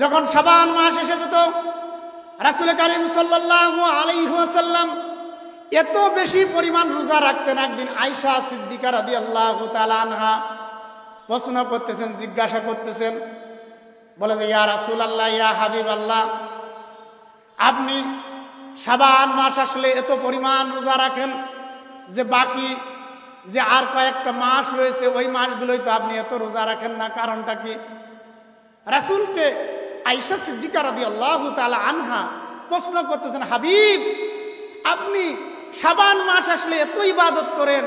যখন শাবান মাস এসে যেত, রাসূল কারীম সাল্লাল্লাহু আলাইহি ওয়াসাল্লাম এত বেশি পরিমাণ রোজা রাখতেন। একদিন আয়েশা সিদ্দিকা রাদিয়াল্লাহু তাআলা আনহা প্রশ্ন করতেছেন, জিজ্ঞাসা করতেছেন, বলে যে ইয়া রাসূলুল্লাহ, ইয়া হাবিবাল্লাহ, আপনি শাবান মাস আসলে এত পরিমাণ রোজা রাখেন যে বাকি যে আর কয়েকটা মাস রয়েছে ওই মাসগুলোই তো আপনি এত রোজা রাখেন না, কারণটা কি? রাসূলকে আয়েশা সিদ্দিকা রাদিয়াল্লাহু তাআলা আনহা প্রশ্ন করতেছেন, হাবিব, আপনি শাবান মাস আসলে এত ইবাদত করেন,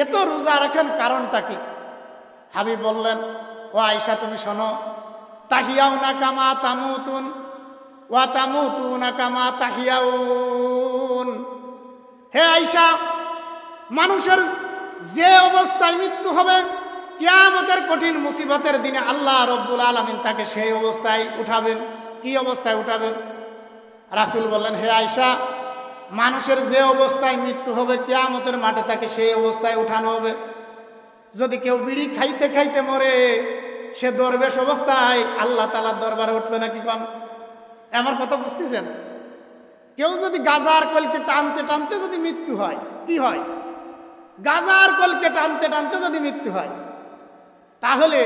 এত রোজা রাখেন, কারণটা কি? হাবিব বললেন, ও আয়েশা, তুমি শোনো, তাহিয়াউনা কামা তামুতুন ওয়া তামুতুনা কামা তাহিয়াউন। হে আয়েশা, মানুষের যে অবস্থায় মৃত্যু হবে, কিয়ামতের কঠিন মুসিবতের দিনে আল্লাহ রব্বুল আলামিন তাকে সেই অবস্থায় উঠাবেন। কি অবস্থায় উঠাবেন? রাসূল বললেন, হে আয়েশা, মানুষের যে অবস্থায় মৃত্যু হবে কিয়ামতের মাঠে তাকে সেই অবস্থায় উঠানো হবে। যদি কেউ বিড়ি খাইতে খাইতে মরে, সে দরবেশ অবস্থায় আল্লাহ তাআলার দরবারে উঠবে নাকি? কোন আমার কথা বুঝতেছেন? কেউ যদি গাজার কলকে টানতে টানতে যদি মৃত্যু হয়, কি হয়? গাজার কলকে টানতে টানতে যদি মৃত্যু হয়, তাহলে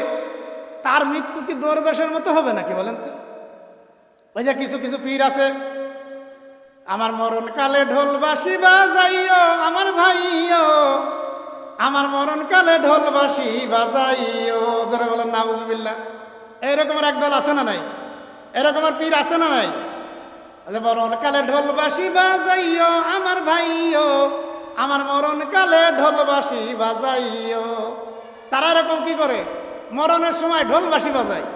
তার মৃত্যু কি দরবেশের মতো হবে নাকি বলেন তো? ওই যে কিছু কিছু পীর আছে, আমার মরণ কালে ঢোল বাঁশি বাজাইও আমার ভাইও, আমার মরণ কালে ঢোল বাঁশি বাজাইও, যারা বলেন নাউজুবিল্লাহ। এরকমের একদল আছে না নাই? এরকমের পীর আছে না নাই? মরণ কালে ঢোল বাঁশি বাজাইও আমার ভাইও, আমার মরণ কালে ঢোল বাঁশি বাজাইও। তারা এরকম কি করে? মরণের সময় ঢোল বাঁশি বাজায়।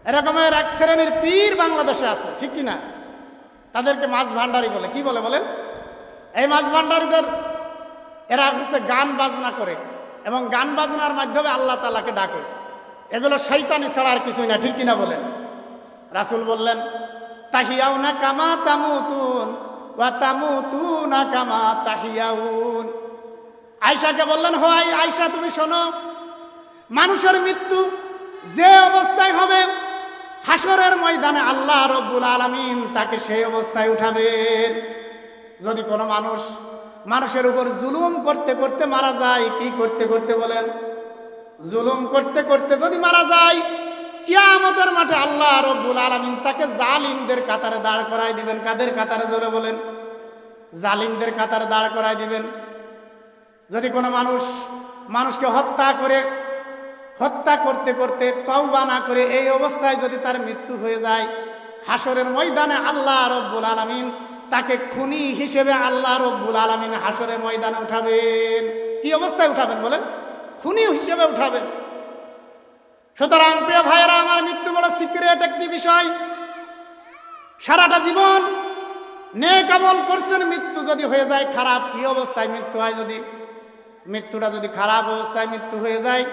এরকমের এক শ্রেণীর পীর বাংলাদেশে আছে, ঠিক কিনা? তাদেরকে মাছ ভান্ডারি বলে। কি বলে বলেন? এই মাছ ভান্ডারীদের এরা হচ্ছে গান বাজনা করে এবং গান বাজনার মাধ্যমে আল্লাহ তাআলাকে ডাকে। এগুলো শয়তানি ছাড়া আর কিছুই না, ঠিক কিনা বলেন? রাসূল বললেন, তাহিয়াউনা কামা তামুতুন ওয়া তামুতুনা কামা তাহিয়াউন। আয়েশাকে বললেন, হো আয়েশা, তুমি শোনো, মানুষের মৃত্যু যে অবস্থায় হবে, হাসরের ময়দানে আল্লাহ রব্বুল আলামিন তাকে সেই অবস্থায় উঠাবেন। যদি কোনো মানুষের উপর জুলুম করতে করতে মারা যায়, কি করতে করতে বলেন? জুলুম করতে করতে যদি মারা যায়, কিয়ামতের মাঠে আল্লাহ রব্বুল আলামিন তাকে জালিমদের কাতারে দাঁড় করায় দিবেন। কাদের কাতারে? জোরে বলেন। জালিমদের কাতারে দাঁড় করায় দিবেন। যদি কোনো মানুষকে হত্যা করতে করতে তওবা না করে এই অবস্থায় যদি তার মৃত্যু হয়ে যায়, হাসরের ময়দানে আল্লাহ রব্বুল আলামিন তাকে খুনি হিসেবে আল্লাহ রব্বুল আলামিন হাসরের ময়দানে উঠাবেন। কি অবস্থায় উঠাবেন বলেন? খুনি হিসেবে উঠাবেন। সুতরাং প্রিয় ভাইয়েরা আমার, মৃত্যু বড় সিক্রেট একটি বিষয়। সারাটা জীবন নেক আমল করছেন, মৃত্যু যদি হয়ে যায় খারাপ, কি অবস্থায় মৃত্যু হয়? যদি মৃত্যুটা যদি খারাপ অবস্থায় মৃত্যু হয়ে যায়,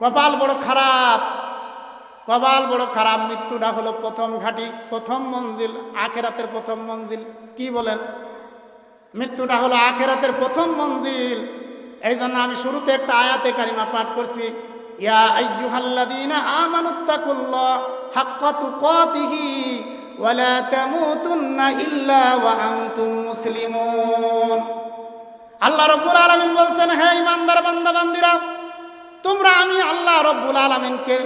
কপাল বড় খারাপ, কপাল বড় খারাপ। মৃত্যুটা হলো প্রথম ঘাঁটি, প্রথম মঞ্জিল, আখেরাতের প্রথম মঞ্জিল। কি বলেন? মৃত্যুটা হলো আখেরাতের প্রথম মঞ্জিল। এই জন্য আমি শুরুতে একটা আয়াতে কারিমা পাঠ করছি, ইয়া আইয়ুহাল্লাযীনা আমানুত্তাকুল্লাহ হাক্কা তুকাতিহি ওয়া লা তামুতুন্না ইল্লা ওয়া আনতুম মুসলিমুন। আল্লাহ রাব্বুল আলামিন বলছেন, হে ঈমানদার বান্দা বান্দীরা, তোমরা আমি আল্লাহ রাব্বুল আলামিনকে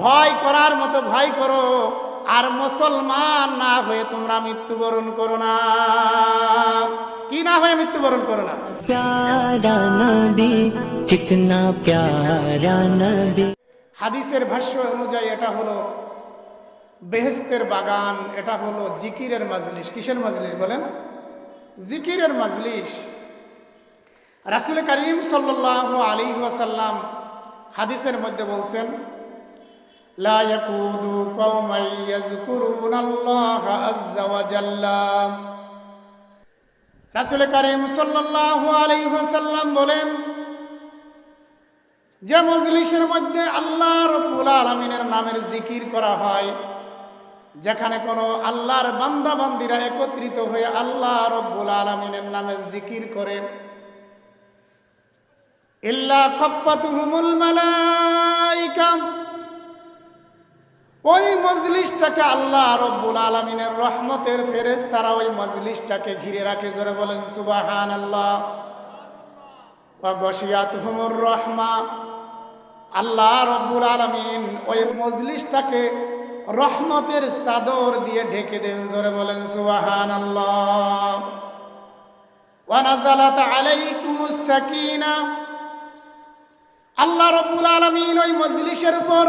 ভয় করার মতো ভয় করো, আর মুসলমান না হয়ে তোমরা মৃত্যুবরণ করো না। কি না হয়ে মৃত্যুবরণ করো না? প্যারা নবী, কিতনা প্যারা নবী। হাদিসের ভাষ্য অনুযায়ী এটা হলো বেহেশতের বাগান, এটা হলো জিকিরের মাজলিস। কিসের মাজলিস বলেন? জিকিরের মাজলিস। রাসূল কারীম সাল্লাল্লাহু আলাইহি ওয়াসাল্লাম হাদিসের মধ্যে বলছেন, লা ইয়াকুদু কওমান ইয়াযকুরুনাল্লাহা আযজা ওয়া জাল্লা। রাসূল কারীম সাল্লাল্লাহু আলাইহি ওয়াসাল্লাম বলেন, যে মজলিসের মধ্যে আল্লাহ রাব্বুল আলামিনের নামের জিকির করা হয়, যেখানে কোনো আল্লাহর বান্দা বান্দীরা একত্রিত হয়ে আল্লাহ রাব্বুল আলামিনের নামে জিকির করে, ইল্লা খাফাতুহুমুল মালাইকা, ওই মজলিসটাকে আল্লাহ রব্বুল আলামিনের রহমতের ফেরেশতারা ওই মজলিসটাকে ঘিরে রাখে। জোরে বলেন সুবহানাল্লাহ। ওয়া গশিয়াতুহুমুর রাহমা, আল্লাহ রব্বুল আলামিন ওই মজলিসটাকে রহমতের চাদর দিয়ে ঢেকে দেন। জোরে বলেন সুবহানাল্লাহ। ওয়া নাযালাত আলাইকুমুস সাকিনা, আল্লাহ রব্বুল আলামিন ওই মজলিসের উপর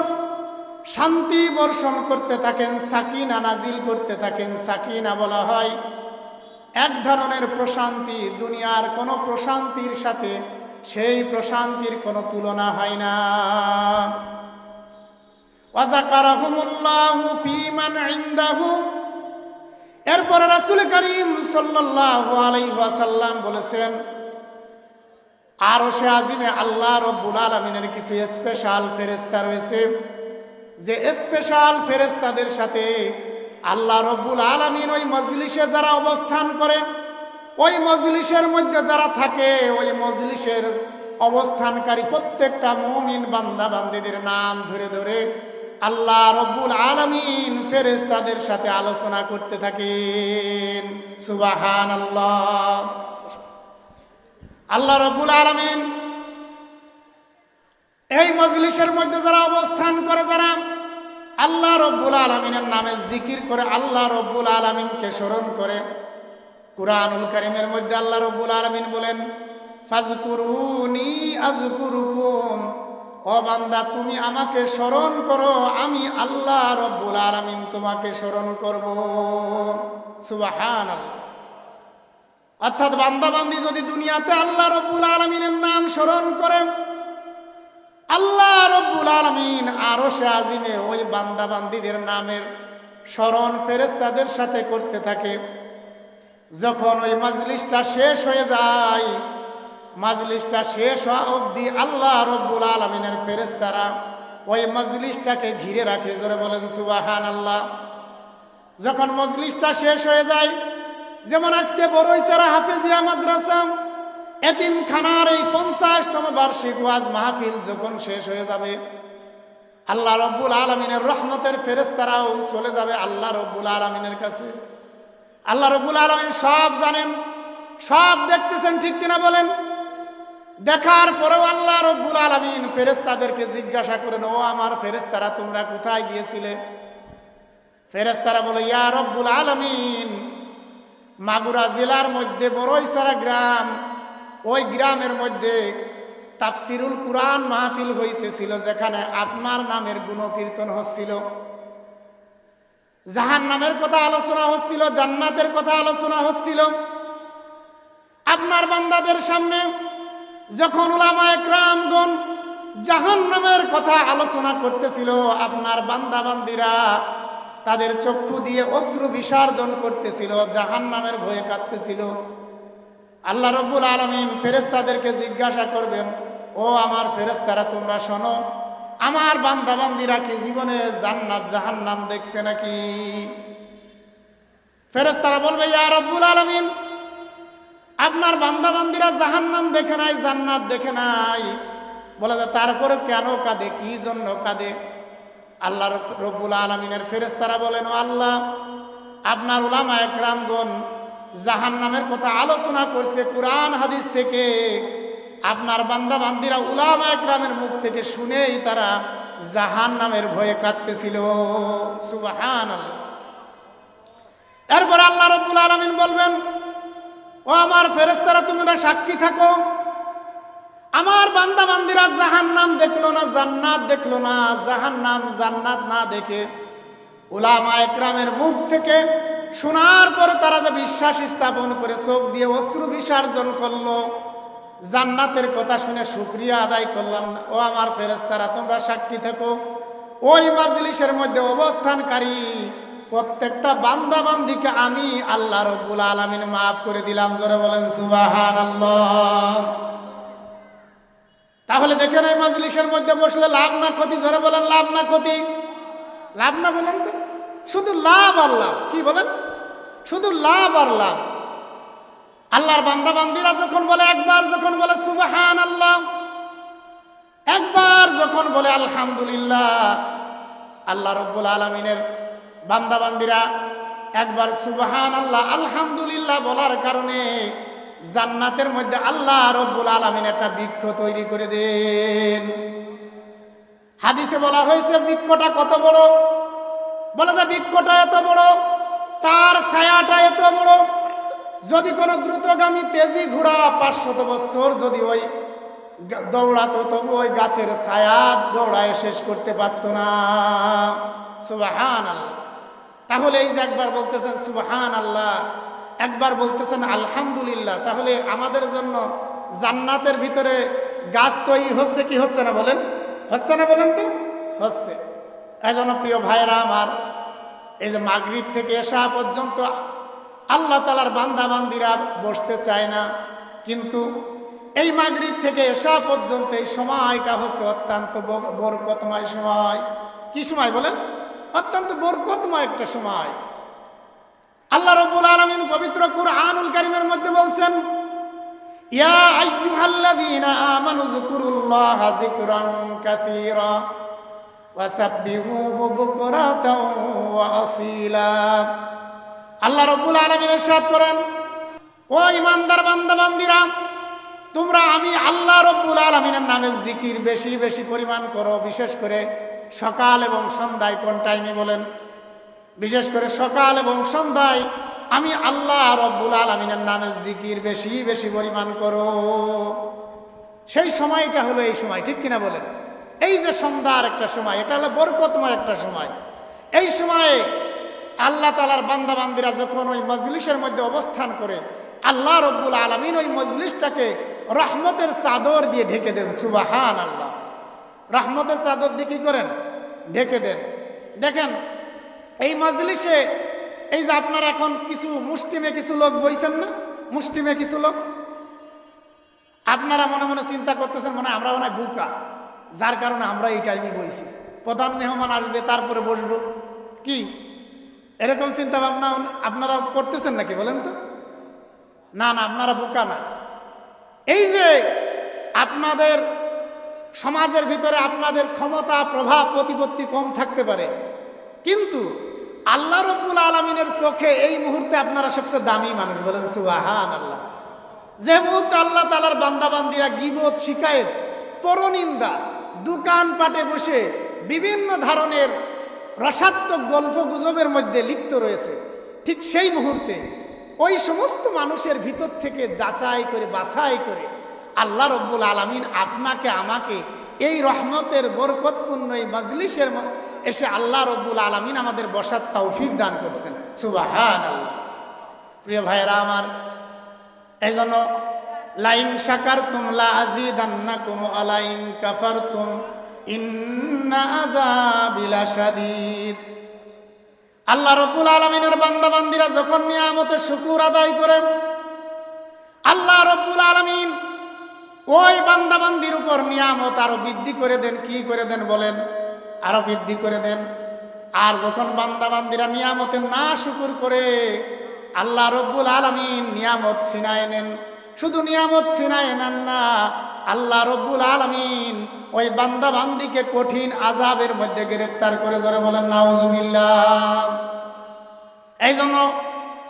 শান্তি বর্ষণ করতে থাকেন, সাকিনা নাজিল করতে থাকেন। সাকিনা বলা হয় এক ধরনের প্রশান্তি, দুনিয়ার কোনো প্রশান্তির সাথে সেই প্রশান্তির কোনো তুলনা হয় না। ওয়া যাকারাহুমুল্লাহু ফী মান ইনদাহু, এরপরে রাসূল করিম সাল্লাল্লাহু আলাইহি ওয়াসাল্লাম বলেছেন আরশে আজিমে আল্লাহ রব্বুল আলামিনের কিছু স্পেশাল ফেরেশতা রয়েছে, যে স্পেশাল ফেরেশতাদের সাথে আল্লাহ রব্বুল আলামিন ওই মজলিসে যারা অবস্থান করে, ওই মজলিসের মধ্যে যারা থাকে, ওই মজলিসের অবস্থানকারী প্রত্যেকটা মুমিন বান্দা বান্দীদের নাম ধরে ধরে আল্লাহ রব্বুল আলামিন ফেরেশতাদের সাথে আলোচনা করতে থাকেন। সুবহানাল্লাহ। আল্লাহ রব্বুল আলামিন এই মজলিসের মধ্যে যারা অবস্থান করে, যারা আল্লাহ রব্বুল আলামিনের নামে জিকির করে, আল্লাহ রব্বুল আলামিনকে স্মরণ করে, কুরআনুল কারীমের মধ্যে আল্লাহ রব্বুল আলামিন বলেন ফাজকুরুনি আযকুরুকুম, ও বান্দা তুমি আমাকে স্মরণ করো, আমি আল্লাহ রব্বুল আলামিন তোমাকে স্মরণ করব। সুবহানাল্লাহ। অর্থাৎ বান্দা বান্দি যদি দুনিয়াতে আল্লাহ রব্বুল আলামিনের নাম স্মরণ করে, আল্লাহ রব্বুল আলামিন আরশে আজিমে ওই বান্দা বান্দীদের নামের স্মরণ ফেরেশতাদের সাথে করতে থাকে। যখন ওই মাজলিসটা শেষ হয়ে যায়, মাজলিসটা শেষ হওয়া অবধি আল্লাহ রব্বুল আলামিনের ফেরেশতারা ওই মাজলিসটাকে ঘিরে রাখে। জোরে বলেন সুবহানাল্লাহ। যখন মজলিসটা শেষ হয়ে যায়, যেমন আজকে বড়ইচারা হাফেজিয়া মাদ্রাসা এতিমখানার এই 50তম বার্ষিক ওয়াজ মাহফিল যখন শেষ হয়ে যাবে, আল্লাহ রব্বুল আলামিনের রহমতের ফেরেশতারাও চলে যাবে আল্লাহ রব্বুল আলামিনের কাছে। আল্লাহ রব্বুল আলামিন সব জানেন, সব দেখতেছেন, ঠিক কিনা বলেন? দেখার পরেও আল্লাহ রব্বুল আলামিন ফেরেশতাদেরকে জিজ্ঞাসা করেন, ও আমার ফেরেশতারা তোমরা কোথায় গিয়েছিলে? ফেরেশতারা বলে, ইয়া রব্বুল আলামিন, মাগুরা জেলার মধ্যে বড়ইচারা গ্রাম, ওই গ্রামের মধ্যে তাফসিরুল কুরআন মাহফিল হইতেছিল, যেখানে আপনার নামের গুণকীর্তন হচ্ছিল, জাহান্নামের কথা আলোচনা হচ্ছিল, জান্নাতের কথা আলোচনা হচ্ছিল। আপনার বান্দাদের সামনে যখন উলামায়ে কেরামগণ জাহান্নামের কথা আলোচনা করতেছিল, আপনার বান্দা বান্দিরা তাদের চক্ষু দিয়ে অশ্রু বিসর্জন করতেছিল, জাহান্নামের ভয়ে কাঁদতেছিল। আল্লাহ রব্বুল আলামিন ফেরেশতাদেরকে জিজ্ঞাসা করবেন, ও আমার ফেরেশতারা তোমরা শোনো, আমার বান্দা বান্দিরা কি জীবনে জান্নাত জাহান্নাম দেখছে নাকি? ফেরেশতারা বলবে, ইয়া রব্বুল আলামিন, আপনার বান্দা বান্দিরা জাহান্নাম দেখে নাই, জান্নাত দেখে নাই। বলে যে তারপরে কেন কাঁদে, কি জন্য কাঁদে? আল্লাহ রব্বুল আলামিনের ফেরেশতারা বলেন, ও আল্লাহ, আপনার উলামায়ে কেরামগণ জাহান্নামের কথা আলোচনা করছে কুরআন হাদিস থেকে, আপনার বান্দা বান্দিরা উলামায়ে কেরামের মুখ থেকে শুনেই তারা জাহান্নামের ভয়ে কাঁদতেছিল। সুবহানাল্লাহ। এরপর আল্লাহ রব্বুল আলামিন বলবেন, ও আমার ফেরেশতারা তোমরা সাক্ষী থাকো, আমার বান্দা বান্দিরা জাহান্নাম দেখলো না, জান্নাত দেখলো না, জাহান্নাম জান্নাত না দেখে উলামায়ে কেরামের মুখ থেকে শোনার পরে তারা যে বিশ্বাস স্থাপন করে চোখ দিয়ে অশ্রু বিসর্জন করলো, জান্নাতের কথা শুনে শুকরিয়া আদায় করলাম না, ও আমার ফেরেশতারা তোমরা সাক্ষী থাকো, ওই মাজলিসের মধ্যে অবস্থানকারী প্রত্যেকটা বান্দা বান্দিকে আমি আল্লাহ রব্বুল আলামিন মাফ করে দিলাম। জোরে বলেন সুবহানাল্লাহ। তাহলে দেখেন এই মাজলিসের মধ্যে বসলে লাভ না ক্ষতি? জোরে বলেন লাভ না ক্ষতি? লাভ না বলেন তো? শুধু লাভ আর লাভ। কি বলেন? শুধু লাভ আর লাভ। আল্লাহর বান্দা বান্দিরা যখন বলে, একবার যখন বলে সুবহানাল্লাহ, একবার যখন বলে আলহামদুলিল্লাহ, আল্লাহ রব্বুল আলামিনের বান্দাবান্দিরা একবার সুবহানাল্লাহ আলহামদুলিল্লাহ বলার কারণে জান্নাতের মধ্যে আল্লাহ রব্বুল আলামিন একটা বৃক্ষ তৈরি করে দেন। হাদিসে বলা হয়েছে বৃক্ষটা কত বড়, বলা যায় বৃক্ষটা এত বড়, তার ছায়াটা এত বড়, যদি কোনো দ্রুতগামী তেজি ঘোড়া 500 বছর যদি ওই দৌড়াতো তবু ওই গাছের ছায়া দৌড়ায় শেষ করতে পারতো না। সুবহানাল্লাহ। তাহলে এই যে একবার বলতেছেন সুবহানাল্লাহ, একবার বলতেছেন আলহামদুলিল্লাহ, তাহলে আমাদের জন্য জান্নাতের ভিতরে গাছ তৈরি হচ্ছে কি হচ্ছে না বলেন? হচ্ছে না বলেন তো? হচ্ছে। এই জন্য প্রিয় ভাইরা আমার, এই যে মাগরিব থেকে এশা পর্যন্ত আল্লাহ তাআলার বান্দা বান্দিরা বসতে চায় না, কিন্তু এই মাগরিব থেকে এশা পর্যন্ত এই সময়টা হচ্ছে অত্যন্ত বরকতময় সময়। কি সময় বলেন? অত্যন্ত বরকতময় একটা সময়। আল্লাহ রাব্বুল আলামিন পবিত্র কুরআনুল কারীমের মধ্যে বলছেন, ইয়া আইয়ুহাল্লাযীনা আমানু যকুরুল্লাহা যিকরান কাসীরা ওয়াসাব্বিহুহু বুকরাতাও ওয়া আসীলা। আল্লাহ রাব্বুল আলামিন ইরশাদ করেন, ও ঈমানদার বান্দা বান্দিরা, তোমরা আমি আল্লাহ রাব্বুল আলামিনের নামে জিকির বেশি বেশি পরিমাণ করো, বিশেষ করে সকাল এবং সন্ধ্যায়। কোন টাইমে বলেন? বিশেষ করে সকাল এবং সন্ধ্যায় আমি আল্লাহ রাব্বুল আলামিনের নামে জিকির বেশি বেশি পরিমাণ করো। সেই সময়টা হলো এই সময়, ঠিক কিনা বলেন? এই যে সন্ধ্যার একটা সময়, এটা হলো বরকতময় একটা সময়। এই সময়ে আল্লাহ তাআলার বান্দা বান্দিরা যখন ওই মজলিসের মধ্যে অবস্থান করে, আল্লাহ রাব্বুল আলামিন ওই মজলিসটাকে রহমতের চাদর দিয়ে ঢেকে দেন। সুবহানাল্লাহ। রহমতের চাদর দিয়ে কি করেন? ঢেকে দেন। দেখেন এই মজলিসে এই যে আপনারা এখন কিছু মুষ্টিমে কিছু লোক বইছেন না, মুষ্টিমে কিছু লোক, আপনারা মনে মনে চিন্তা করতেছেন মনে হয় আমরা মনে হয় বোকা, যার কারণে আমরা এই টাইমে বইছি, প্রধান মেহমান আসবে তারপরে বসবো, কি এরকম চিন্তা ভাবনা আপনারা করতেছেন নাকি বলেন তো? না না, আপনারা বোকা না। এই যে আপনাদের সমাজের ভিতরে আপনাদের ক্ষমতা প্রভাব প্রতিপত্তি কম থাকতে পারে, কিন্তু আল্লাহ রাব্বুল আলামিনের চোখে এই মুহূর্তে আপনারা সবচেয়ে দামি মানুষ। বলেন সুবহানাল্লাহ। যে মুহূর্তে আল্লাহ তাআলার বান্দা বান্দিরা গীবত, শিকায়েত, পরনিন্দা, দোকানপাটে বসে বিভিন্ন ধরনের রসাত্মক গল্প গুজবের মধ্যে লিপ্ত রয়েছে, ঠিক সেই মুহূর্তে ওই সমস্ত মানুষের ভিতর থেকে যাচাই করে বাছাই করে আল্লাহ রাব্বুল আলামিন আপনাকে আমাকে এই রহমতের বরকতপূর্ণ এই মজলিসের এসে আল্লাহ রাব্বুল আলামিন আমাদের বসার তৌফিক দান করছেন। সুবহানাল্লাহ। প্রিয় ভাইরা আমার, এই জন্য লাইন শাকারতুম লা আযীদান্নাকুম ওয়া লাইন কাফারতুম ইন্না আযাবি লাশাদীদ। আল্লাহ রাব্বুল আলামিনের বান্দা বান্দিরা যখন নিয়ামতের শুকর আদায় করে, আল্লাহ রাব্বুল আলামিন ওই বান্দা বান্দির উপর নিয়ামত আরো বৃদ্ধি করে দেন। কি করে দেন বলেন? আরো বৃদ্ধি করে দেন। আর যখন বান্দা বান্দিরা নিয়ামতের না শুকর করে, আল্লাহ রাব্বুল আলামিন নিয়ামত ছিনায় নেন। শুধু নিয়ামত ছিনায় নেন না, আল্লাহ রাব্বুল আলামিন ওই বান্দা বান্দিকে কঠিন আযাবের মধ্যে গ্রেফতার করে। জোরে বলেন নাউযুবিল্লাহ। এই জন্য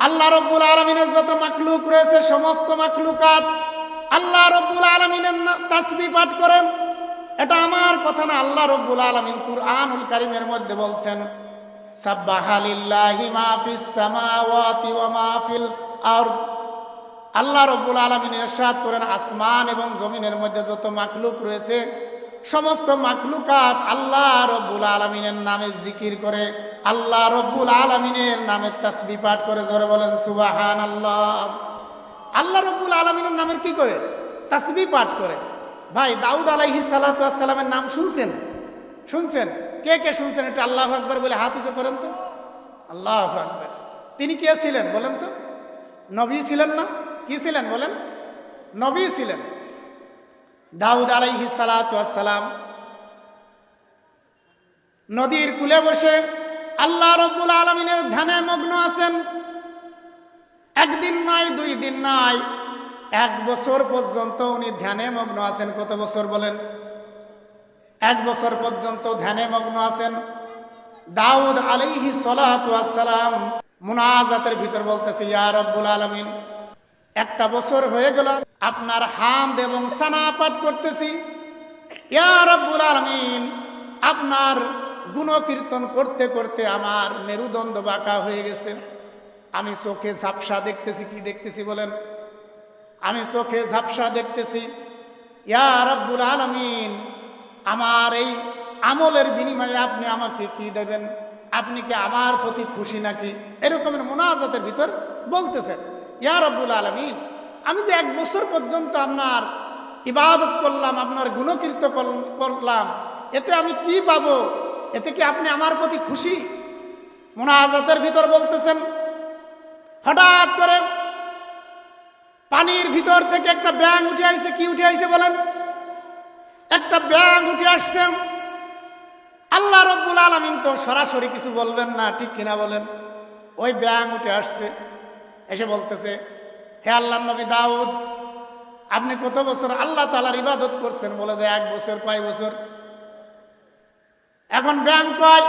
আল্লাহ রাব্বুল আলামিনের যত মাখলুক রয়েছে, সমস্ত মাখলুকাত আল্লাহ রাব্বুল আলামিনের তাসবিহ পাঠ করে। এটা আমার কথা না, আল্লাহ রাব্বুল আলামিন কুরআনুল কারীমের মধ্যে বলছেন, সাব্বাহা লিল্লাহি মা ফিস সামাওয়াতি ওয়া মা ফিল আরদ। আল্লাহ রাব্বুল আলামিন ইরশাদ করেন, আসমান এবং জমিনের মধ্যে যত মাখলুক রয়েছে, সমস্ত মাখলুকাত আল্লাহ রাব্বুল আলামিনের নামে জিকির করে, আল্লাহ রাব্বুল আলামিনের নামে তাসবিহ পাঠ করে। জোরে বলেন সুবহানাল্লাহ। আল্লাহ রাব্বুল আলামিনের নামের কি করে? তাসবিহ পাঠ করে। ভাই, দাউদ আলাইহিস সালাতু ওয়াস সালামের নাম শুনছেন? শুনছেন? কে কে শুনছেন? এটা আল্লাহু আকবার বলে হাত উঁচু করেন তো। আল্লাহু আকবার। তিনি কে ছিলেন বলেন তো? নবী ছিলেন না? কি ছিলেন বলেন? নবী ছিলেন। দাউদ আলাইহিস সালাতু ওয়াস সালাম নদীর কূলে বসে আল্লাহ রাব্বুল আলামিনের ধ্যানে মগ্ন আছেন। একদিন নয়, 2 দিন নয়, 1 বছর পর্যন্ত উনি ধ্যানে মগ্ন আছেন। কত বছর বলেন? 1 বছর পর্যন্ত ধ্যানে মগ্ন আছেন। দাউদ আলাইহিস সালাতু ওয়াস সালাম মুনাজাতের ভিতর বলতেছে, ইয়া রব্বুল আলামিন, একটা বছর হয়ে গেল আপনার হামদ এবং সানা পাঠ করতেছি। ইয়া রব্বুল আলামিন, আপনার গুণকীর্তন করতে করতে আমার মেরুদণ্ড বাঁকা হয়ে গেছে। আমি চোখে ঝাপসা দেখতেছি। কি দেখতেছি বলেন? আমি চোখে ঝাপসা দেখতেছি। ইয়া রব্বুল আলামিন, আমার এই আমলের বিনিময়ে আপনি আমাকে কি দেবেন? আপনি কি আমার প্রতি খুশি নাকি? এরকমের মুনাজাতের ভিতর বলতেছেন, ইয়া রব্বুল আলামিন, আমি যে 1 বছর পর্যন্ত আপনার ইবাদত করলাম, আপনার গুণকীর্তন করলাম, এতে আমি কি পাবো? এতে কি আপনি আমার প্রতি খুশি? মুনাজাতের ভিতর বলতেছেন। হঠাৎ করে পানির ভিতর থেকে একটা ব্যাঙ উঠে আইছে। কি উঠে আইছে বলেন? একটা ব্যাঙ উঠে আসছে। আল্লাহ রব্বুল আলামিন তো সরাসরি কিছু বলবেন না, ঠিক কিনা বলেন? ওই ব্যাঙ উঠে আসছে, এসে বলতেছে, হে আল্লাহর নবী দাউদ, আপনি কত বছর আল্লাহ তাআলার ইবাদত করছেন? বলে যে 1 বছর। কয় বছর? এখন ব্যাঙ কয়,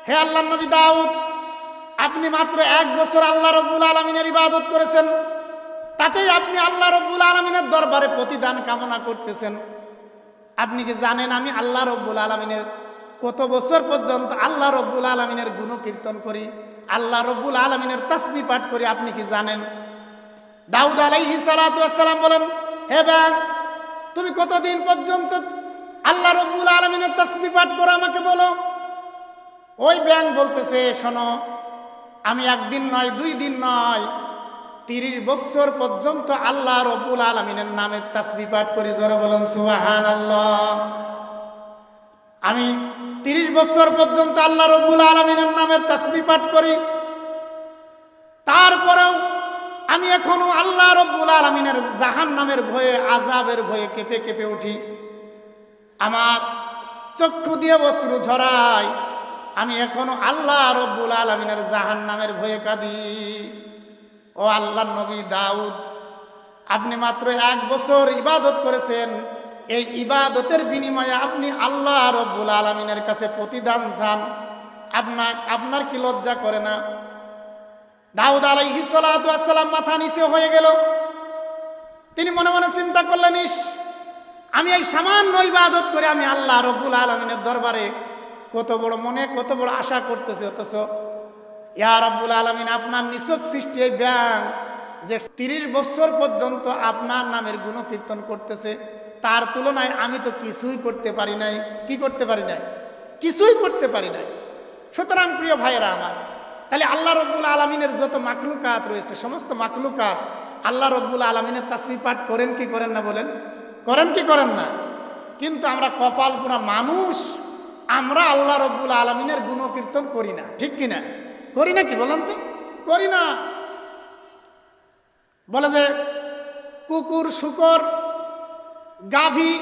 হে আল্লাহর নবী দাউদ, আপনি মাত্র 1 বছর আল্লাহ রব্বুল আলামিনের ইবাদত করেছেন, তাতেই আপনি আল্লাহ রব্বুল আলামিনের দরবারে প্রতিদান কামনা করতেছেন। আপনি কি জানেন আমি আল্লাহ রব্বুল আলামিনের কত বছর পর্যন্ত আল্লাহ রব্বুল আলামিনের গুণকীর্তন করি, আল্লাহ রব্বুল আলামিনের তাসবিহ পাঠ করি? আপনি কি জানেন? দাউদ আলাইহিস সালাতু ওয়াস সালাম বলেন, হে ব্যাঙ, তুমি কতদিন পর্যন্ত আল্লাহ রব্বুল আলামিনের তাসবিহ পাঠ করো আমাকে বলো। ওই ব্যাঙ বলতেছে, শোনো, আমি 1 দিন নয়, 2 দিন নয়, 30 বছর পর্যন্ত আল্লাহ রব্বুল আলামিনের নামে তাসবিহ পাঠ করি। জোরে বলেন সুবহানাল্লাহ। আমি 30 বছর পর্যন্ত আল্লাহ রব্বুল আলামিনের নামের তাসবিহ পাঠ করি, তারপরেও আমি এখনো আল্লাহ রব্বুল আলামিনের জাহান্নামের ভয়ে, আযাবের ভয়ে কেঁপে কেঁপে উঠি। আমার চক্ষু দিয়ে অশ্রু ঝরায়। আমি এখনো আল্লাহ রব্বুল আলামিনের জাহান্নামের ভয়ে কাঁদি। ও আল্লাহর নবী দাউদ, আপনি মাত্র 1 বছর ইবাদত করেছেন, এই ইবাদতের বিনিময়ে আপনি আল্লাহ রব্বুল আলামিনের কাছে প্রতিদান চান। আপনার কি লজ্জা করে না? দাউদ আলাইহিস সালাতু ওয়াস সালাম মাথা নিচে হয়ে গেল। তিনি মনে মনে চিন্তা করলেন, ইস, আমি এই সামান্য ইবাদত করে আমি আল্লাহ রব্বুল আলামিনের দরবারে কত বড় মনে, কত বড় আশা করতেছি, অথচ ইয়া রব্বুল আলামিন, আপনার নিছক সৃষ্টি এই ব্যাঙ যে 30 বছর পর্যন্ত আপনার নামের গুণকীর্তন করতেছে, তার তুলনায় আমি তো কিছুই করতে পারি নাই। কি করতে পারি নাই? কিছুই করতে পারি নাই। সুতরাং প্রিয় ভাইয়েরা আমার, তাহলে আল্লাহ রব্বুল আলামিনের যত মাখলুকাত রয়েছে, সমস্ত মাখলুকাত আল্লাহ রব্বুল আলামিনের তাসবিহ পাঠ করেন কি করেন না বলেন? করেন কি করেন না? কিন্তু আমরা কপাল পুরা মানুষ, আমরা আল্লাহ রব্বুল আলামিনের গুণকীর্তন করি না, ঠিক কিনা? করি না কি বলেন তো? করি না। বলে যে কুকুর, শুকর, গাভী,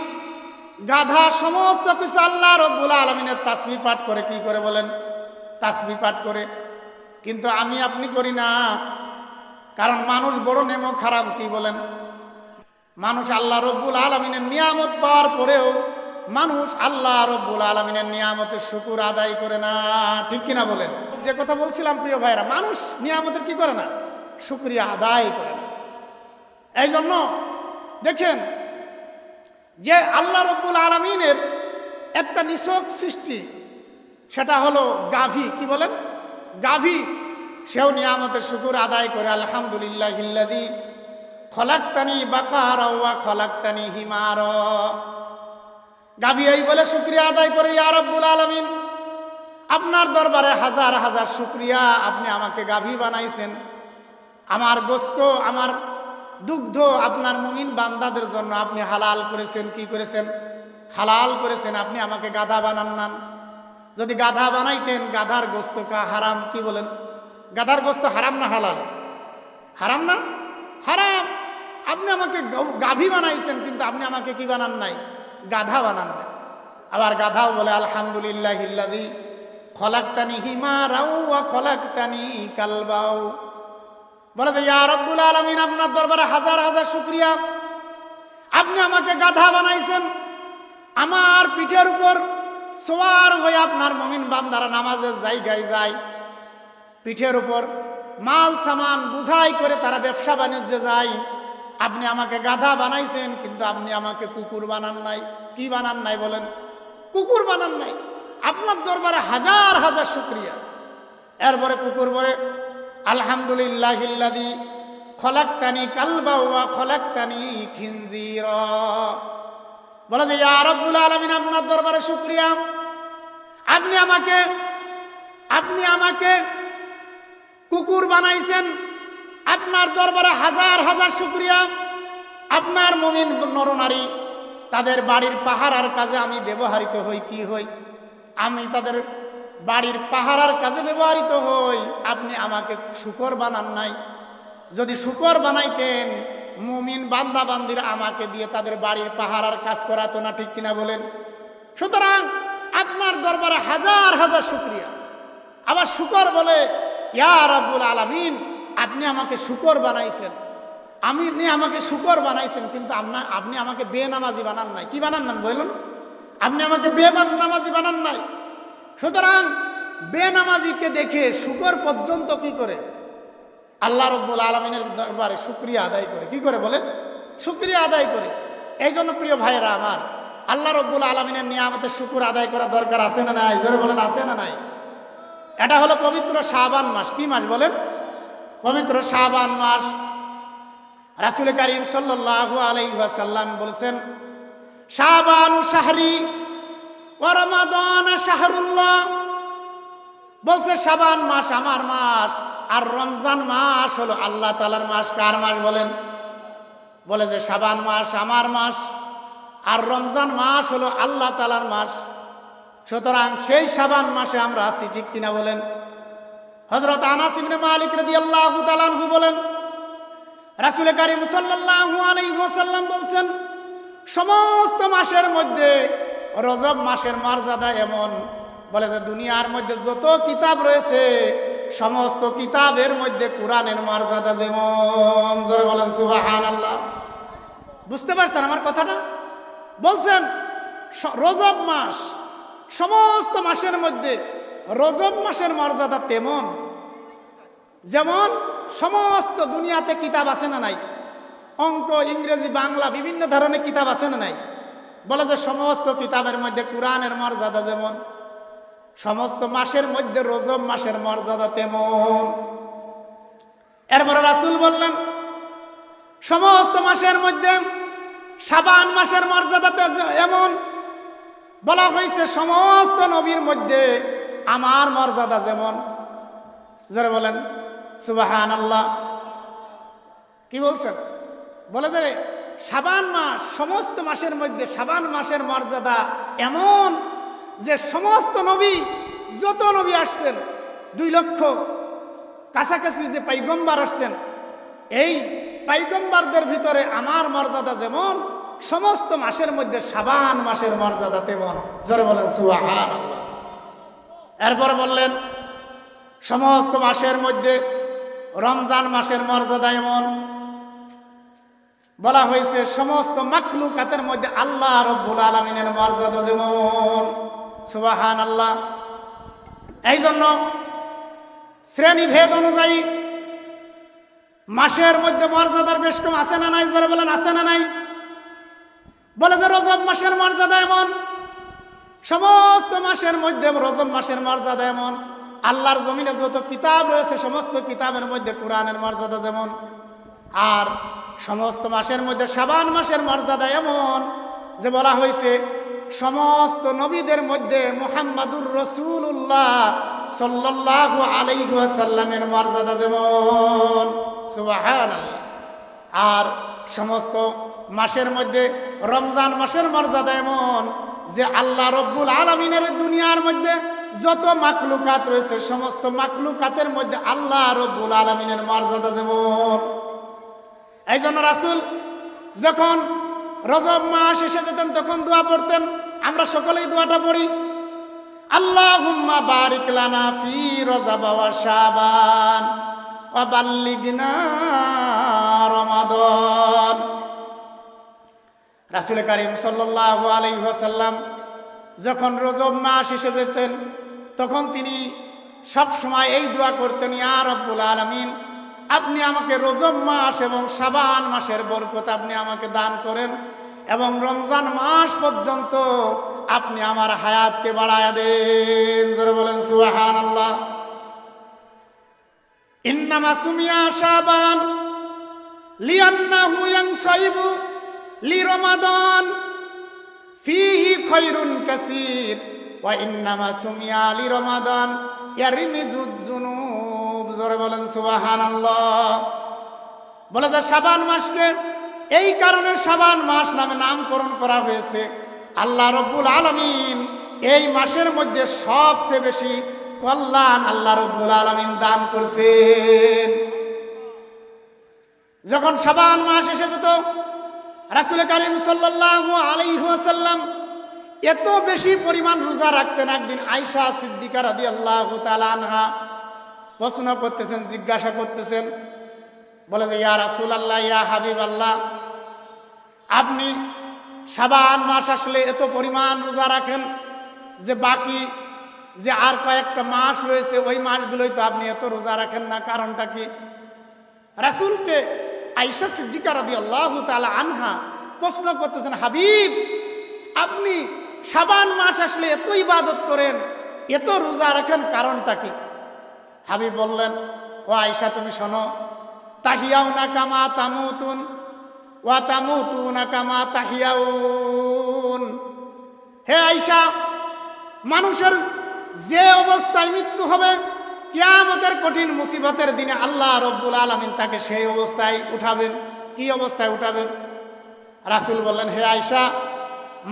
গাধা সমস্ত কিছু আল্লাহ রব্বুল আলামিনের তাসবিহ পাঠ করে। কি করে বলেন? তাসবিহ পাঠ করে। কিন্তু আমি আপনি করি না, কারণ মানুষ বড় নেমক হারাম। কি বলেন? মানুষ আল্লাহ রব্বুল আলামিনের নিয়ামত পাওয়ার পরেও মানুষ আল্লাহ রব্বুল আলামিনের নিয়ামতের শুকর আদায় করে না, ঠিক কিনা বলেন? যে কথা বলছিলাম প্রিয় ভাইরা, মানুষ নিয়ামতের কি করে না? শুকরিয়া আদায় করে না। এই জন্য দেখেন যে আল্লাহ রব্বুল আলামিনের একটা নিছক সৃষ্টি, সেটা হলো গাভী। কি বলেন? গাভী। সেও নিয়ামতের শুকর আদায় করে। আলহামদুলিল্লাহিল্লাযী খলাকতানি বাকারা ওয়া খলাকতানি হিমারা। গাভী এই বলে শুকরিয়া আদায় করে, ইয়া রব্বুল আলামিন, আপনার দরবারে হাজার হাজার শুকরিয়া, আপনি আমাকে গাভী বানাইছেন, আমার গোস্ত, আমার দুগ্ধ আপনার মুমিন বান্দাদের জন্য আপনি হালাল করেছেন। কি করেছেন? হালাল করেছেন। আপনি আমাকে গাধা বানান না। যদি গাধা বানাইতেন, গাধার গোস্ত হারাম। কি বলেন? গাধার গোস্ত হারাম না হালাল? হারাম না? হারাম। আপনি আমাকে গাভী বানাইছেন, কিন্তু আপনি আমাকে কি বানান নাই? গাধা বানান নাই। আবার গাধাও বলে আলহামদুলিল্লাহিল্লাযী খলাকতানি হিমারাও ওয়া খলাকতানি কালবাও। বলে যে ইয়া রব্বুল আলামিন, আপনার দরবারে হাজার হাজার শুকরিয়া, আপনি আমাকে গাধা বানাইছেন, আমার পিঠের উপর সোয়ার হয়ে আপনার মুমিন বান্দারা নামাজের জায়গায় যায়, পিঠের উপর মাল সামান বুঝাই করে তারা ব্যবসা বাণিজ্যে যায়। আপনি আমাকে গাধা বানাইছেন, কিন্তু আপনি আমাকে কুকুর বানান নাই। কি বানান নাই বলেন? কুকুর বানান নাই। আপনার দরবারে হাজার হাজার শুকরিয়া। এরপরে কুকুর বলে আলহামদুলিল্লাহিল্লাযী খলাকতানি কালবা ওয়া খলাকতানি খিনজিরা। বলে যে ইয়া রাব্বুল আলামিন, আপনার দরবারে শুকরিয়া, আপনি আমাকে কুকুর বানাইছেন। আপনার দরবারে হাজার হাজার শুকরিয়া। আপনার মুমিন নরনারী তাদের বাড়ির পাহারার কাজে আমি ব্যবহৃত হই। কি হই? আমি তাদের বাড়ির পাহারার কাজে ব্যবহৃত হই। আপনি আমাকে শুকর বানান নাই। যদি শুকর বানাইতেন, মুমিন বান্দা বান্দিরা আমাকে দিয়ে তাদের বাড়ির পাহারার কাজ করাতো না, ঠিক কিনা বলেন? সুতরাং আপনার দরবারে হাজার হাজার শুকরিয়া। আবার শুকর বলে ইয়া রাব্বুল আলামিন, আপনি আমাকে শুকর বানাইছেন, আমাকে শুকর বানাইছেন, কিন্তু আপনি আমাকে বেনামাজি বানান নাই। কি বানান নাই বলুন? আপনি আমাকে বেনামাজি বানান নাই। সুতরাং বেনামাজিকে দেখে শুকর পর্যন্ত কি করে? আল্লাহ রাব্বুল আলামিনের দরবারে শুকরিয়া আদায় করে। কি করে বলেন? শুকরিয়া আদায় করে। এই জন্য প্রিয় ভাইয়েরা আমার, আল্লাহ রাব্বুল আলামিনের নিয়ামতের শুকর আদায় করা দরকার আছে না নাই? জোরে বলেন, আছে না নাই? এটা হলো পবিত্র শাবান মাস। কি মাস বলেন? পবিত্র শাবান মাস। রাসূল কারীম সাল্লাল্লাহু আলাইহি ওয়াসাল্লাম বলেছেন, শাবানু শাহরি ওয়া রমাদান শাহরুল্লাহ। বলছে শাবান মাস আমার মাস, আর রমজান মাস হলো আল্লাহ তাআলার মাস। কার মাস বলেন? বলে যে শাবান মাস আমার মাস, আর রমজান মাস হলো আল্লাহ তাআলার মাস। সুতরাং সেই শাবান মাসে আমরা আছি, ঠিক কিনা বলেন? হযরত আনাস ইবনে মালিক রাদিয়াল্লাহু তাআলা আনহু বলেন, রাসূল কারীম সাল্লাল্লাহু আলাইহি ওয়াসাল্লাম বলছেন, সমস্ত মাসের মধ্যে রজব মাসের মর্যাদা এমন, বলে যে দুনিয়ার মধ্যে যত কিতাব রয়েছে সমস্ত কিতাবের মধ্যে কোরআনের মর্যাদা যেমন। জোরে বলেন সুবহানাল্লাহ। বুঝতে পারছেন আমার কথাটা? বলছেন রজব মাস, সমস্ত মাসের মধ্যে রজব মাসের মর্যাদা তেমন, যেমন সমস্ত দুনিয়াতে কিতাব আছে না নাই? অঙ্ক, ইংরেজি, বাংলা বিভিন্ন ধরনের কিতাব আছে না নাই? বলে যে সমস্ত কিতাবের মধ্যে কোরআনের মর্যাদা যেমন, সমস্ত মাসের মধ্যে রজব মাসের মর্যাদা তেমন। এরপরে রাসূল বললেন, সমস্ত মাসের মধ্যে শাবান মাসের মর্যাদা এমন, বলা হয়েছে সমস্ত নবীর মধ্যে আমার মর্যাদা যেমন। যারা বলেন সুবহানাল্লাহ। কি বলছেন? বলে যে শাবান মাস, সমস্ত মাসের মধ্যে শাবান মাসের মর্যাদা এমন যে সমস্ত নবী, যত নবী আসছেন, 2 লক্ষ কাছাকাছি যে পয়গম্বর আসছেন, এই পয়গম্বরদের ভিতরে আমার মর্যাদা যেমন, সমস্ত মাসের মধ্যে শাবান মাসের মর্যাদা তেমন। জোরে বলেন সুবহানাল্লাহ। এরপরে বললেন সমস্ত মাসের মধ্যে রমজান মাসের মর্যাদা এমন, বলা হয়েছে সমস্ত মাখলুকাতের মধ্যে আল্লাহ রাব্বুল আলামিনের মর্যাদা যেমন। সুবহানাল্লাহ। এই জন্য শ্রেণীভেদ অনুযায়ী মাসের মধ্যে মর্যাদার বেশ কম আছে না নাই? জোরে বলেন, আছে না নাই? বলে যে রজব মাসের মর্যাদা এমন, সমস্ত মাসের মধ্যে রজব মাসের মর্যাদা এমন, আল্লাহর জমিনে যত কিতাব রয়েছে সমস্ত কিতাবের মধ্যে কোরআনের মর্যাদা যেমন, আর সমস্ত মাসের মধ্যে শাবান মাসের মর্যাদা এমন যে বলা হয়েছে সমস্ত নবীদের মধ্যে মুহাম্মাদুর রাসূলুল্লাহ সাল্লাল্লাহু আলাইহি ওয়াসাল্লামের মর্যাদা যেমন। সুবহানাল্লাহ। আর সমস্ত মাসের মধ্যে রমজান মাসের মর্যাদা এমন যে আল্লাহ রাব্বুল আলামিনের দুনিয়ার মধ্যে যত মাখলুকাত রয়েছে সমস্ত মাখলুকাতের মধ্যে আল্লাহ রাব্বুল আলামিনের মর্যাদা যেমন। এই জন্য রাসূল যখন রজব মাস এসে যেতেন তখন দোয়া পড়তেন। আমরা সকলেই দোয়াটা পড়ি, আল্লাহুম্মা বারিক লানা ফি রজব ওয়া শাবান ওয়া বাল্লিগনা রমাদান। রাসূল কারীম সাল্লাল্লাহু আলাইহি ওয়াসাল্লাম যখন রজব মাস এসে যেতেন তখন তিনি সব সময় এই দোয়া করতেন, ইয়া রব্বুল আলামিন, আপনি আমাকে রজব মাস এবং শাবান মাসের বরকত আপনি আমাকে দান করেন এবং রমজান মাস পর্যন্ত আপনি আমার হায়াতকে বাড়ায়া দেন। জোরে বলেন সুবহানাল্লাহ। ইন্নামা সুমিয়া শাবান লিআন্নাহু ইয়ানসাইবু লিরমাদান ফিহি খায়রুন কাসীর ওয়া ইন্নামা সুমিয়া লিরমাদান ইয়ারমিদুজ যুনুব। জোরে বলেন সুবহানাল্লাহ। বলা যায় শাবান মাসকে এই কারণে শাবান মাস নামে নামকরণ করা হয়েছে। আল্লাহ রব্বুল আলামিন এই মাসের মধ্যে সবচেয়ে বেশি কল্যাণ আল্লাহ রব্বুল আলামিন দান করছেন। যখন শাবান মাস এসে যেত রাসূল কারীম সাল্লাল্লাহু আলাইহি ওয়াসাল্লাম এত বেশি পরিমাণ রোজা রাখতেন। একদিন আয়েশা সিদ্দিকা রাদিয়াল্লাহু তাআলা আনহা প্রশ্ন করতেছেন, জিজ্ঞাসা করতেছেন, বলে যে ইয়া রাসূলুল্লাহ, ইয়া হাবিবাল্লাহ, আপনি শাবান মাস আসলে এত পরিমাণ রোজা রাখেন যে বাকি যে আর কয়েকটা মাস রয়েছে ওই মাসগুলোই তো আপনি এত রোজা রাখেন না, কারণটা কি? রাসূলকে আয়েশা সিদ্দিকা রাদিয়াল্লাহু তাআলা আনহা প্রশ্ন করতেছেন, হাবিব, আপনি শাবান মাস আসলে এত ইবাদত করেন, এত রোজা রাখেন, কারণটা কি? হাবিব বললেন, ও আয়েশা, তুমি শোনো, তাহিয়াউনা কামা তামুতুন ওয়া তামুতুনা কামা তাহিয়াউন। হে আয়েশা, মানুষের যে অবস্থায় মৃত্যু হবে কিয়ামতের কঠিন মুসিবতের দিনে আল্লাহ রব্বুল আলামিন তাকে সেই অবস্থায় উঠাবেন। কি অবস্থায় উঠাবেন? রাসূল বললেন, হে আয়েশা,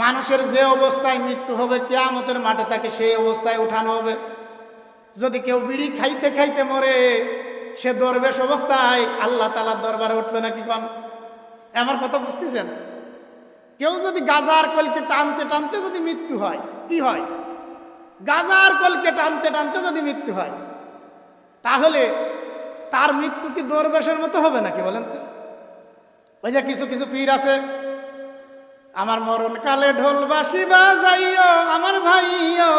মানুষের যে অবস্থায় মৃত্যু হবে কিয়ামতের মাঠে তাকে সেই অবস্থায় উঠানো হবে। যদি কেউ বিড়ি খাইতে খাইতে মরে, সে দরবেশ অবস্থায় আল্লাহ তাআলার দরবারে উঠবে না। কি কন? আমার কথা বুঝতেছেন? কেউ যদি গাজার কলকে টানতে টানতে যদি মৃত্যু হয়, কি হয়? গাজার কলকে টানতে টানতে যদি মৃত্যু হয়, তাহলে তার মৃত্যু কি দরবেশের মতো হবে নাকি বলেন তো? ওই যে কিছু কিছু পীর আছে, আমার মরণ কালে ঢোল বাঁশি বাজাইও আমার ভাইও,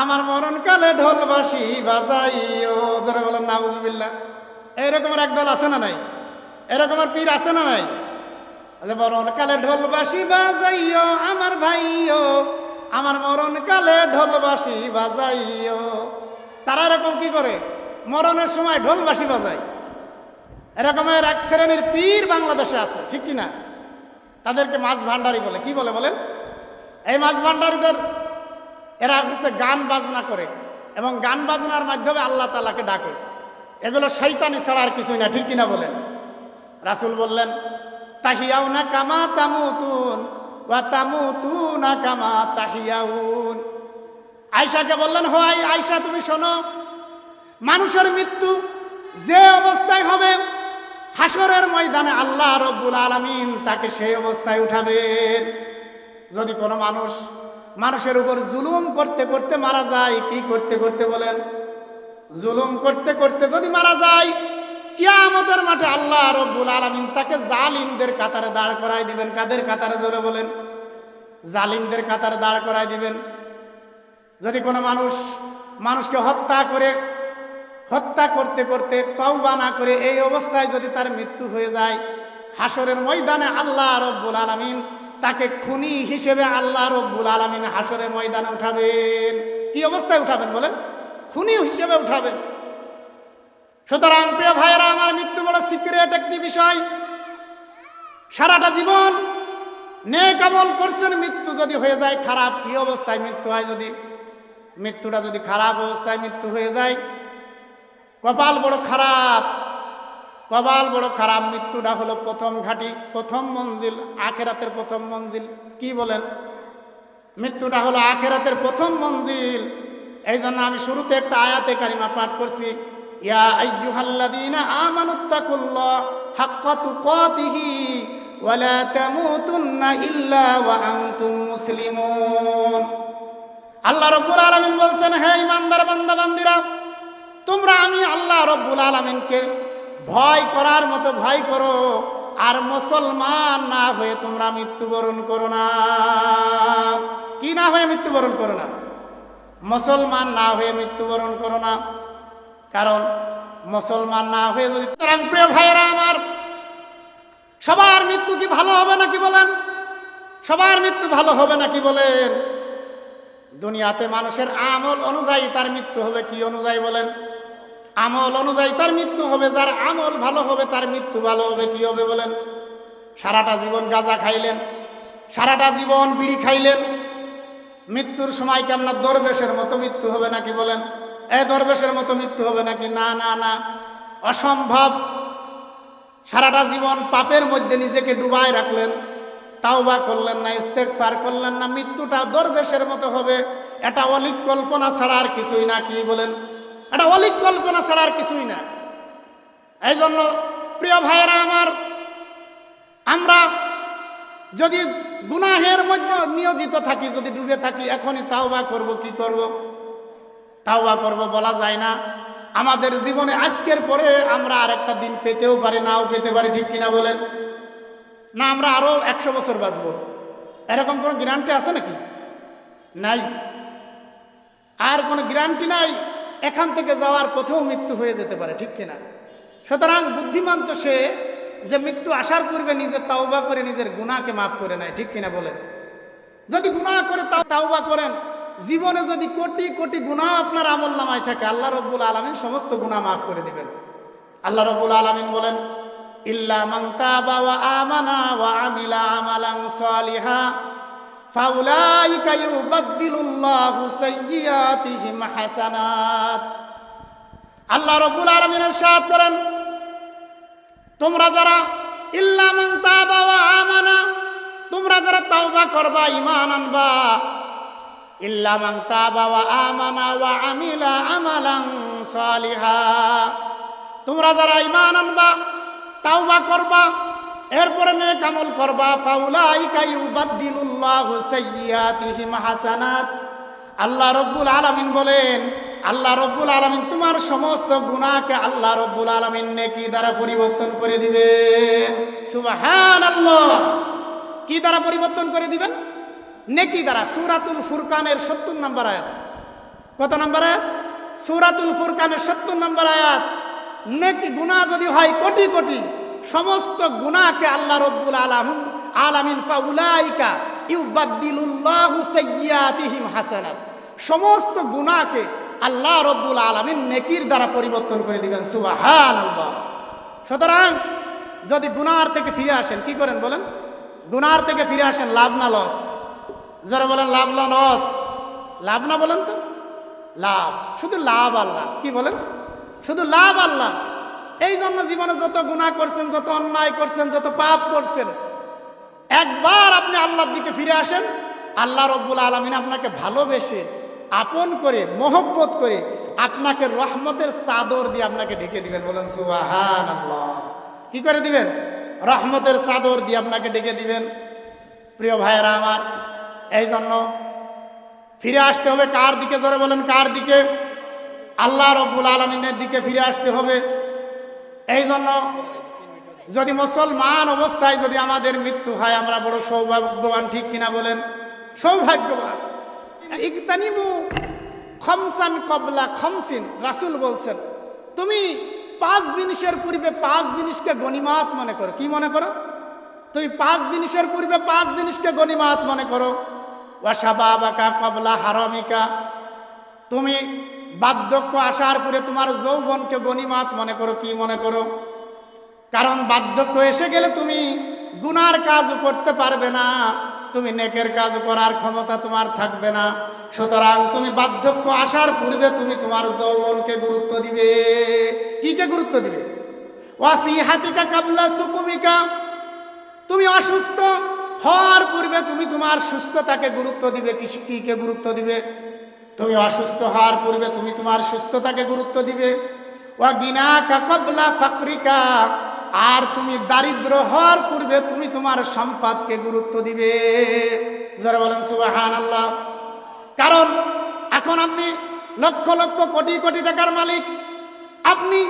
আমার মরণ কালে ঢোল বাঁশি বাজাইও। যারা বলেন নাউজুবিল্লাহ। এরকমের একদল আছে না নাই? এরকমের পীর আছে না নাই? মরণ কালে ঢোল বাঁশি বাজাইও আমার ভাইও, আমার মরণ কালে ঢোল বাঁশি বাজাইও। তারা এরকম কি করে? মরণের সময় ঢোল বাঁশি বাজায়। এরকমের এক শ্রেণীর পীর বাংলাদেশে আছে, ঠিক কিনা? তাদেরকে মাছ ভান্ডারি বলে। কি বলে বলেন? এই মাছ ভান্ডারিদের এরা হচ্ছে গান বাজনা করে এবং গান বাজনার মাধ্যমে আল্লাহ তাআলাকে ডাকে। এগুলো শয়তানি ছাড়া আর কিছুই না, ঠিক কিনা বলেন? রাসূল বললেন, তাহিয়াউনা কামা তামুতুন ওয়া তামুতুনা কামা তাহিয়াউন। আয়েশাকে বললেন, হো আয়েশা, তুমি শোনো, মানুষের মৃত্যু যে অবস্থায় হবে হাসরের ময়দানে আল্লাহ রব্বুল আলামিন তাকে সেই অবস্থায় উঠাবেন। যদি কোনো মানুষের উপর জুলুম করতে করতে মারা যায়, কি করতে করতে বলেন? জুলুম করতে করতে যদি মারা যায়, কিয়ামতের মাঠে আল্লাহ রব্বুল আলামিন তাকে জালিমদের কাতারে দাঁড় করায় দিবেন। কাদের কাতারে? জোরে বলেন। জালিমদের কাতারে দাঁড় করায় দিবেন। যদি কোনো মানুষকে হত্যা করতে করতে তওবা না করে এই অবস্থায় যদি তার মৃত্যু হয়ে যায়, হাসরের ময়দানে আল্লাহ রব্বুল আলামিন তাকে খুনি হিসেবে আল্লাহ রব্বুল আলামিন হাসরের ময়দানে উঠাবেন। কি অবস্থায় উঠাবেন বলেন? খুনি হিসেবে উঠাবেন। সুতরাং প্রিয় ভাইয়েরা আমার, মৃত্যু বড় সিক্রেট একটি বিষয়। সারাটা জীবন নেক আমল করছেন, মৃত্যু যদি হয়ে যায় খারাপ, কি অবস্থায় মৃত্যু হয়? যদি মৃত্যুটা যদি খারাপ অবস্থায় মৃত্যু হয়ে যায়, কপাল বড় খারাপ, কপাল বড় খারাপ। মৃত্যুটা হলো প্রথম ঘাঁটি, প্রথম মঞ্জিল, আখেরাতের প্রথম মঞ্জিল। কি বলেন? মৃত্যুটা হলো আখেরাতের প্রথম মঞ্জিল। এই জন্য আমি শুরুতে একটা আয়াতে কারিমা পাঠ করছি, ইয়া আইয়ুহাল্লাযীনা আমানুত্তাকুল্লাহ হাক্কা তুকাতিহি ওয়া লা তামুতুন্না ইল্লা ওয়া আনতুম মুসলিমুন। আল্লাহ রাব্বুল আলামিন বলছেন, হে ঈমানদার বান্দা বান্দিরা, তোমরা আমি আল্লাহ রাব্বুল আলামিনকে ভয় করার মতো ভয় করো, আর মুসলমান না হয়ে তোমরা মৃত্যুবরণ করো না। কি না হয়ে মৃত্যুবরণ করো না? মুসলমান না হয়ে মৃত্যুবরণ করো না। কারণ মুসলমান না হয়ে যদি, প্রিয় ভাইয়েরা আমার, সবার মৃত্যু কি ভালো হবে নাকি বলেন? সবার মৃত্যু ভালো হবে নাকি বলেন? দুনিয়াতে মানুষের আমল অনুযায়ী তার মৃত্যু হবে। কি অনুযায়ী বলেন? আমল অনুযায়ী তার মৃত্যু হবে। যার আমল ভালো হবে তার মৃত্যু ভালো হবে। কি হবে বলেন? সারাটা জীবন গাঁজা খাইলেন, সারাটা জীবন বিড়ি খাইলেন, মৃত্যুর সময় কি আপনার দরবেশের মতো মৃত্যু হবে নাকি বলেন? দরবেশের মতো মৃত্যু হবে নাকি? না না না, অসম্ভব। সারাটা জীবন পাপের মধ্যে নিজেকে ডুবায় রাখলেন, তাওবা করলেন না, ইস্তেগফার করলেন না, মৃত্যুটা দরবেশের মতো হবে। এটা অলিক কল্পনা ছাড়া আর কিছুই না। কি বলেন? এটা অলিক কল্পনা ছাড়া আর কিছুই না। এই জন্য প্রিয় ভাইয়েরা আমার, আমরা যদি গুনাহের মধ্যে নিয়োজিত থাকি, যদি ডুবে থাকি, এখনই তাওবা করব। কি করব? তাওবা করব বলা যায় না। আমাদের জীবনে আজকের পরে আমরা আরেকটা দিন পেতেও পারি, নাও পেতে পারি। ঠিক কিনা বলেন? না আমরা আরো 100 বছর বাঁচবো, এরকম কোনো গ্যারান্টি আছে নাকি? নাই। আর কোনো গ্যারান্টি নাই। এখান থেকে যাওয়ার পথেও মৃত্যু হয়ে যেতে পারে। ঠিক কিনা? সুতরাং বুদ্ধিমান তো সে যে মৃত্যু আসার পূর্বে নিজের তাওবা করে নিজের গুনাহকে মাফ করে নেয়। ঠিক কিনা বলেন? যদি গুনাহ করে তাওবা করেন, জীবনে যদি কোটি কোটি গুনাহ আপনার আমলনামায় থাকে, আল্লাহ রাব্বুল আলামিন সমস্ত গুনাহ মাফ করে দিবেন। আল্লাহ রাব্বুল আলামিন বলেন, ইল্লা মান তাবা ওয়া আমানা ওয়া আমিলা আমালান সালিহা ফাউলাইকা ইউবাদদিলুল্লাহু সাইয়্যাতিহিম হাসানাত। আল্লাহ রাব্বুল আলামিন ইরশাদ করেন, তোমরা যারা ইল্লা মান তাবা ওয়া আমানা, তোমরা যারা তাওবা করবা, ঈমান আনবা, ইল্লা মান তাবা ওয়া আমানা ওয়া আমিলা আমালান সালিহা, তোমরা যারা ঈমান আনবা, তাওবা করবা, এরপরে নেক আমল করবা, ফাউলাইকা ইউবাদদিলুল্লাহু সাইয়্যাতিহিম হাসানাত। আল্লাহ রাব্বুল আলামিন বলেন, আল্লাহ রাব্বুল আলামিন তোমার সমস্ত গুনাহকে আল্লাহ রাব্বুল আলামিন নেকি দ্বারা পরিবর্তন করে দিবেন। সুবহানাল্লাহ। কি দ্বারা পরিবর্তন করে দিবেন? নেকি দ্বারা। সূরাতুল ফুরকানের 70 নম্বর আয়াত। কত নম্বর আয়াত? সূরাতুল ফুরকানের 70 নম্বর আয়াত। নেকি গুনাহ যদি হয় কোটি কোটি, সমস্ত গুনাহকে আল্লাহ রাব্বুল আলামিন ফাউলাইকা ইউবাদদিলুল্লাহু সাইয়্যাতিহিম হাসানাত, সমস্ত গুনাহকে আল্লাহ রাব্বুল আলামিন নেকির দ্বারা পরিবর্তন করে দিবেন। সুবহানাল্লাহ। সুতরাং যদি গুনাহ থেকে ফিরে আসেন, কি করেন বলেন? গুনাহ থেকে ফিরে আসেন, লাভ না লস? যারা বলেন লাভ না লস? লাভ না বলেন তো? লাভ, শুধু লাভ আল্লাহ। কি বলেন? শুধু লাভ আল্লাহ। এই জন্য জীবনে যত গুনাহ করছেন, যত অন্যায় করছেন, যত পাপ করছেন, একবার আপনি আল্লাহর দিকে ফিরে আসেন, আল্লাহ রাব্বুল আলামিন আপনাকে ভালোবেসে, আপন করে, মহব্বত করে আপনাকে রহমতের চাদর দিয়ে আপনাকে ঢেকে দিবেন। বলেন সুবহানাল্লাহ। কি করে দিবেন? রহমতের চাদর দিয়ে আপনাকে ঢেকে দিবেন। প্রিয় ভাইয়েরা আমার, এই জন্য ফিরে আসতে হবে কার দিকে? জোরে বলেন কার দিকে? আল্লাহ রাব্বুল আলামিনের দিকে ফিরে আসতে হবে। এই জন্য যদি মুসলমান অবস্থায় যদি আমাদের মৃত্যু হয়, আমরা বড় সৌভাগ্যবান। ঠিক কিনা বলেন? সৌভাগ্যবান। ইকতানিমু খামসান ক্বাবলা খামসিন, রাসূল বলছেন, তুমি 5 জিনিসের পূর্বে 5 জিনিসকে গনিমত মনে করো। কি মনে করো? তুমি 5 জিনিসের পূর্বে 5 জিনিসকে গনিমত মনে করো। ওয়া শাবাবাকা ক্বাবলা হারামিকা, তুমি বার্ধক্য আসার পরে তোমার যৌবনকে গনিমত মনে করো। কি মনে করো? কারণ বার্ধক্য এসে গেলে তুমি গুনার কাজ করতে পারবে না, তুমি নেকের কাজ করার ক্ষমতা তোমার থাকবে না। সুতরাং তুমি বার্ধক্য আসার পূর্বে তুমি তোমার যৌবনকে গুরুত্ব দিবে। কিকে গুরুত্ব দিবে? ওয়াসিহাতিকা কাবলা সুকুমিকা, তুমি অসুস্থ হওয়ার পূর্বে তুমি তোমার সুস্থতাকে গুরুত্ব দিবে। কিকে গুরুত্ব দিবে? তুমি অসুস্থ হওয়ার পূর্বে তুমি তোমার সুস্থতাকে গুরুত্ব দিবে। ওয়া গিনাকা কাবলা ফাকরিকা, আর তুমি দারিদ্র হওয়ার পূর্বে তুমি তোমার সম্পদকে গুরুত্ব দিবে। জোরে বলেন সুবহানাল্লাহ। কারণ এখন আপনি লক্ষ লক্ষ কোটি কোটি টাকার মালিক, আপনি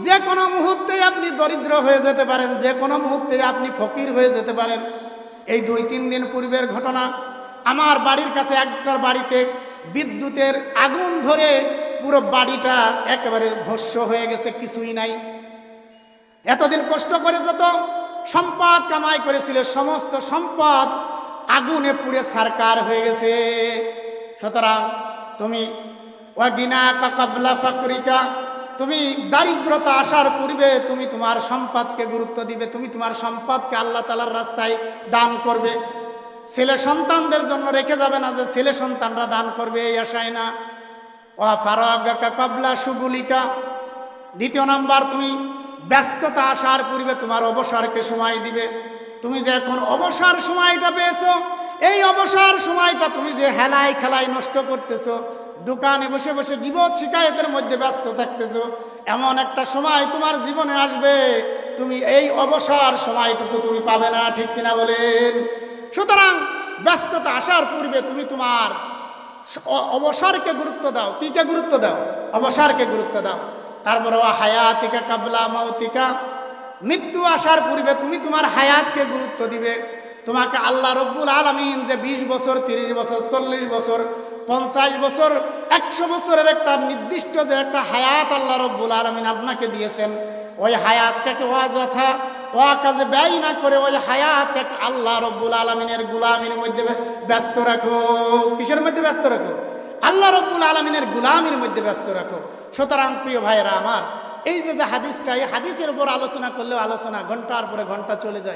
যে কোনো মুহূর্তে আপনি দরিদ্র হয়ে যেতে পারেন, যে কোনো মুহূর্তে আপনি ফকির হয়ে যেতে পারেন। এই 2-3 দিন পূর্বের ঘটনা, আমার বাড়ির কাছে একটার বাড়িতে বিদ্যুতের আগুন ধরে পুরো বাড়িটা একেবারে ভস্ম হয়ে গেছে, কিছুই নাই। এতদিন কষ্ট করে যত সম্পদ কামাই করেছিল সমস্ত সম্পদ আগুনে পুড়ে ছারকার হয়ে গেছে। সুতরাং তুমি ওয়াগিনা কাবলা ফাকরিকা, তুমি দারিদ্রতা আসার পূর্বে তুমি তোমার সম্পদকে গুরুত্ব দিবে, তুমি তোমার সম্পদকে আল্লাহ তাআলার রাস্তায় দান করবে। ছেলে সন্তানদের জন্য রেখে যাবে না যে ছেলে সন্তানরা দান করবে এই আশায় না। ওয়া ফারাগাকা কাবলা শুগুলিকা, দ্বিতীয় নাম্বার তুমি ব্যস্ততা আসার পূর্বে তোমার অবসরকে সময় দিবে। তুমি যে এখন অবসর সময়টা পেয়েছো, এই অবসর সময়টা তুমি যে হেলায় খেলায় নষ্ট করতেছো, দোকানে বসে বসে গীবত শিকায়েতের মধ্যে ব্যস্ত থাকতেছো, এমন একটা সময় তোমার জীবনে আসবে তুমি এই অবসর সময়টুকু তুমি পাবে না, ঠিক কিনা বলেন? সুতরাং ব্যস্ততা আসার পূর্বে তুমি তোমার অবসরকে গুরুত্ব দাও। কিকে গুরুত্ব দাও? অবসরকে গুরুত্ব দাও। তারপরে ওয়া হায়াতিকা কাবলা মাউতিকা, মৃত্যু আসার পূর্বে তুমি তোমার হায়াতকে গুরুত্ব দিবে। তোমাকে আল্লাহ রব্বুল আলামিন যে 20 বছর, 30 বছর, 40 বছর, 50 বছর, 100 বছরের একটা নির্দিষ্ট যে একটা হায়াত আল্লাহ রব্বুল আলামিন আপনাকে দিয়েছেন, ওই হায়াতটাকে অযথা কাজে ব্যয় না করে ওই হায়াতটাকে আল্লাহ রব্বুল আলামিনের গুলামির মধ্যে ব্যস্ত রাখো। কিসের মধ্যে ব্যস্ত রাখো? আল্লাহ রব্বুল আলামিনের গুলামির মধ্যে ব্যস্ত রাখো। সুতরাং প্রিয় ভাইয়েরা আমার, এই যে হাদিসটা, এই হাদিসের উপর আলোচনা করলেও আলোচনা ঘন্টার পরে ঘন্টা চলে যায়।